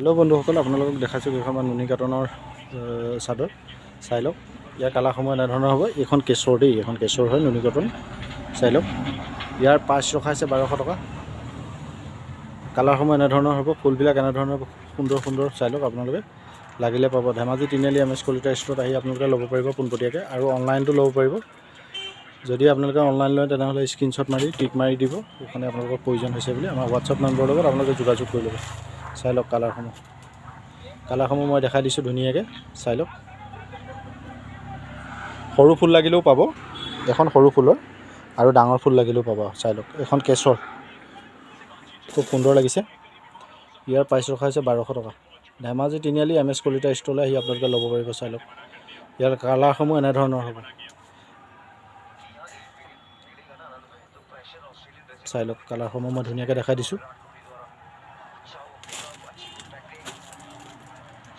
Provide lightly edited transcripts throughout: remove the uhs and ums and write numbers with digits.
Hello' বন্ধুসকল, আপোনালোকক দেখাইছোঁ কেইখনমান নুনি কটনৰ চাদৰ। চাই লওক, ইয়াৰ কালাৰসমূহ এনেধৰণৰ হ'ব। এইখন কেশৰ দেই, এইখন কেশৰ হয়, নুনি কটন। চাই লওক, ইয়াৰ প্ৰাইচ ৰখাইছে 1200 টকা। কালাৰসমূহ এনেধৰণৰ হ'ব, ফুলবিলাক এনেধৰণৰ সুন্দৰ সুন্দৰ। চাই লওক, আপোনালোকে লাগিলে পাব। ধেমাজি তিনিআলি MS কলিতা ষ্ট'ৰত আহি আপোনালোকে ল'ব পাৰিব পোনপটীয়াকৈ, আৰু অনলাইনটো ল'ব পাৰিব। যদি আপোনালোকে অনলাইন লয় তেনেহ'লে স্ক্ৰীনশ্বট মাৰি টিক মাৰি দিব এইখনে আপোনালোকৰ প্ৰয়োজন হৈছে বুলি। আমাৰ হোৱাটছআপ নম্বৰৰ লগত আপোনালোকে যোগাযোগ কৰি ল'ব। চাই লওক কালাৰসমূহ মই দেখাই দিছোঁ ধুনীয়াকৈ। চাই লওক, সৰু ফুল লাগিলেও পাব, এখন সৰু ফুলৰ, আৰু ডাঙৰ ফুল লাগিলেও পাব। চাই লওক, এখন কেশৰ খুব সুন্দৰ লাগিছে। ইয়াৰ প্ৰাইচ ৰখা হৈছে 1200 টকা। ধেমাজি তিনিআলি MS কলিতা ষ্ট'ৰলৈ আহি আপোনালোকে ল'ব পাৰিব। চাই লওক, ইয়াৰ কালাৰসমূহ এনেধৰণৰ হ'ব। চাই লওক, কালাৰসমূহ মই ধুনীয়াকৈ দেখাই দিছোঁ।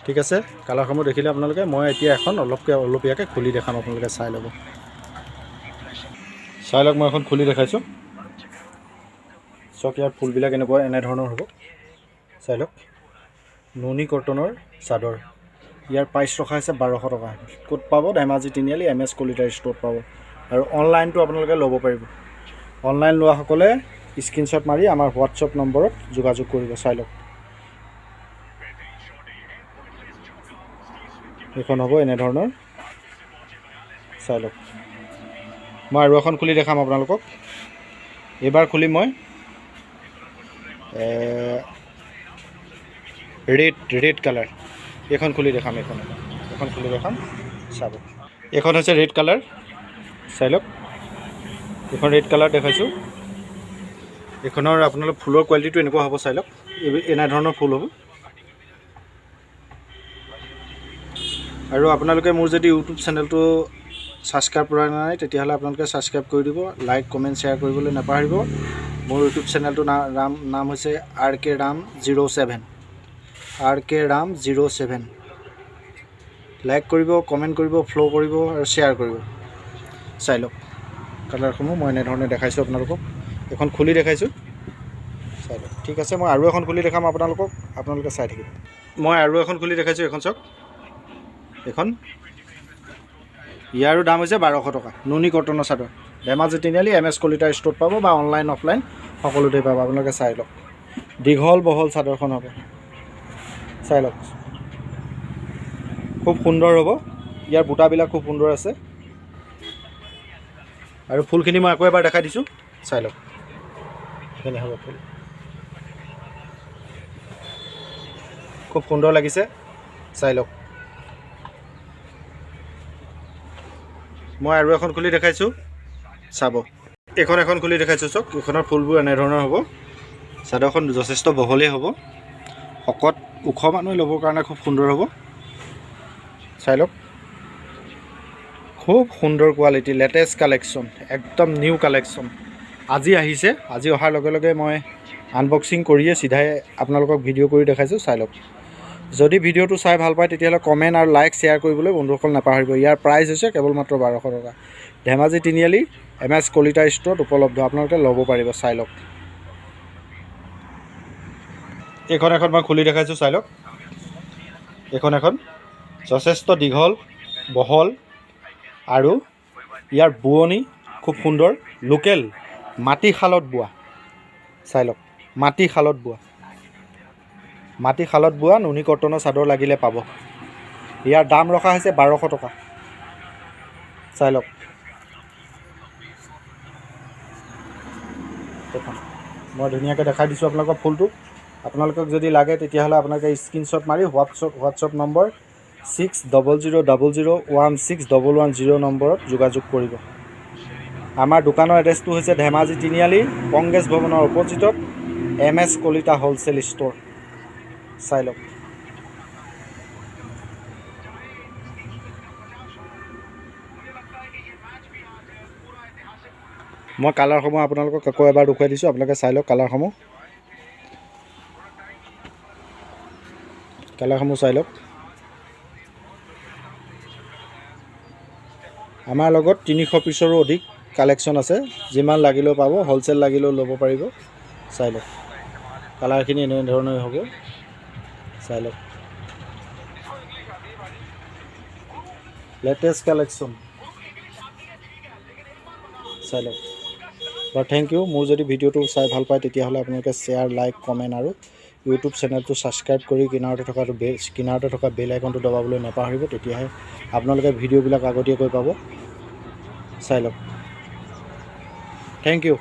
ঠিক আছে, কালাৰসমূহ দেখিলে আপোনালোকে, মই এতিয়া এখন অলপীয়াকৈ খুলি দেখাম, আপোনালোকে চাই ল'ব। চাই লওক, মই এখন খুলি দেখাইছোঁ। চাওক, ইয়াৰ ফুলবিলাক এনেধৰণৰ হ'ব। চাই লওক, নুনি কটনৰ চাদৰ। ইয়াৰ প্ৰাইচ ৰখা হৈছে 1200 টকা। ক'ত পাব? ধেমাজি তিনিআলি MS কলিতা ষ্ট'ৰত পাব। আৰু অনলাইনটো আপোনালোকে ল'ব পাৰিব। অনলাইন লোৱাসকলে স্ক্ৰীনশ্বট মাৰি আমাৰ হোৱাটছআপ নম্বৰত যোগাযোগ কৰিব। চাই লওক, এইখন হ'ব এনেধৰণৰ। চাই লওক, মই আৰু এখন খুলি দেখাম আপোনালোকক। এইবাৰ খুলি মই ৰেড কালাৰ এইখন খুলি দেখাম। এইখন খুলি দেখাম, চাব। এইখন হৈছে ৰেড কালাৰ। চাই লওক, এইখন ৰেড কালাৰ দেখাইছোঁ। এইখনৰ আপোনালোক ফুলৰ কোৱালিটিটো এনেকুৱা হ'ব। চাই লওক, এনেধৰণৰ ফুল হ'ব। আৰু আপোনালোকে মোৰ যদি ইউটিউব চেনেলটো ছাবস্ক্ৰাইব কৰা নাই তেতিয়াহ'লে আপোনালোকে ছাবস্ক্ৰাইব কৰি দিব। লাইক কমেণ্ট শ্বেয়াৰ কৰিবলৈ নাপাহৰিব। মোৰ ইউটিউব চেনেলটোৰ নাম হৈছে RK Ram 07। RK Ram 07। Like কৰিব, কমেণ্ট কৰিব, ফ'ল' কৰিব আৰু শ্বেয়াৰ কৰিব। চাই লওক, কালাৰসমূহ মই এনেধৰণে দেখাইছোঁ আপোনালোকক। এখন খুলি দেখাইছোঁ। চাই লওক, ঠিক আছে। মই আৰু এখন খুলি দেখাম আপোনালোকক, আপোনালোকে চাই থাকিব। মই আৰু এখন খুলি দেখাইছোঁ। এখন চাওক, এখন ইয়াৰো দাম হৈছে 1200 টকা। নুনি কটনৰ চাদৰ। ধেমাজি তিনিআলি MS কলিতা ষ্ট'ৰত পাব, বা অনলাইন অফলাইন সকলোতে পাব। আপোনালোকে চাই লওক, দীঘল বহল চাদৰখন হ'ব। চাই লওক, খুব সুন্দৰ হ'ব। ইয়াৰ বুটাবিলাক খুব সুন্দৰ আছে। আৰু ফুলখিনি মই আকৌ এবাৰ দেখাই দিছোঁ। চাই লওক, সেইখিনি হ'ব ফুল। খুব সুন্দৰ লাগিছে। চাই লওক, মই আৰু এখন খুলি দেখাইছোঁ, চাব। এখন খুলি দেখাইছোঁ। চাওক, এইখনৰ ফুলবোৰ এনেধৰণৰ হ'ব। চাদৰখন যথেষ্ট বহলেই হ'ব। শকত ওখ মানুহে ল'বৰ কাৰণে খুব সুন্দৰ হ'ব। চাই লওক, খুব সুন্দৰ কোৱালিটি, লেটেষ্ট কালেকশ্যন, একদম নিউ কালেকশ্যন। আজি আহিছে। আজি অহাৰ লগে লগে মই আনবক্সিং কৰিয়ে চিধাই আপোনালোকক ভিডিঅ' কৰি দেখাইছোঁ। চাই লওক, যদি ভিডিঅ'টো চাই ভাল পায় তেতিয়াহ'লে কমেণ্ট আৰু লাইক শ্বেয়াৰ কৰিবলৈ বন্ধুসকল নাপাহৰিব। ইয়াৰ প্ৰাইচ হৈছে কেৱল মাত্ৰ 1200 টকা। ধেমাজি তিনিআলি MS কলিতা ষ্ট'ৰত উপলব্ধ, আপোনালোকে ল'ব পাৰিব। চাই লওক, এখন মই খুলি দেখাইছোঁ। চাই লওক, এখন যথেষ্ট দীঘল বহল, আৰু ইয়াৰ বোৱনি খুব সুন্দৰ। লোকেল মাটিশালত বোৱা। চাই লওক, মাটিশালত বোৱা নুনি কটনৰ চাদৰ লাগিলে পাব। ইয়াৰ দাম ৰখা হৈছে 1200 টকা। চাই লওক, মই ধুনীয়াকৈ দেখাই দিছোঁ আপোনালোকক ফুলটো। আপোনালোকক যদি লাগে তেতিয়াহ'লে আপোনালোকে স্ক্ৰীনশ্বট মাৰি হোৱাটছআপ নম্বৰ 6000161110 নম্বৰত যোগাযোগ কৰিব। আমাৰ দোকানৰ এড্ৰেছটো হৈছে ধেমাজি তিনিআলি কংগ্ৰেছ ভৱনৰ অপজিটত MS কলিতা হ'লচেল ষ্ট'ৰ। চাই লওক, মই কালাৰসমূহ আপোনালোকক আকৌ এবাৰ দেখুৱাই দিছোঁ। আপোনালোকে চাই লওক কালাৰসমূহ চাই লওক। আমাৰ লগত 300 পিছৰো অধিক কালেকশ্যন আছে। যিমান লাগিলেও পাব, হ'লচেল লাগিলেও ল'ব পাৰিব। চাই লওক, কালাৰখিনি এনেধৰণৰ হ'ব। চাই লওক লেটেষ্ট কালেকশ্যন চাই লওক বাৰু থেংক ইউ। মোৰ যদি ভিডিঅ'টো চাই ভাল পায় তেতিয়াহ'লে আপোনালোকে শ্বেয়াৰ লাইক কমেণ্ট আৰু ইউটিউব চেনেলটো ছাবস্ক্ৰাইব কৰি কিনাৰতে থকা বেল আইকনটো দবাবলৈ নাপাহৰিব, তেতিয়াহে আপোনালোকে ভিডিঅ'বিলাক আগতীয়াকৈ পাব। চাই লওক থেংক ইউ।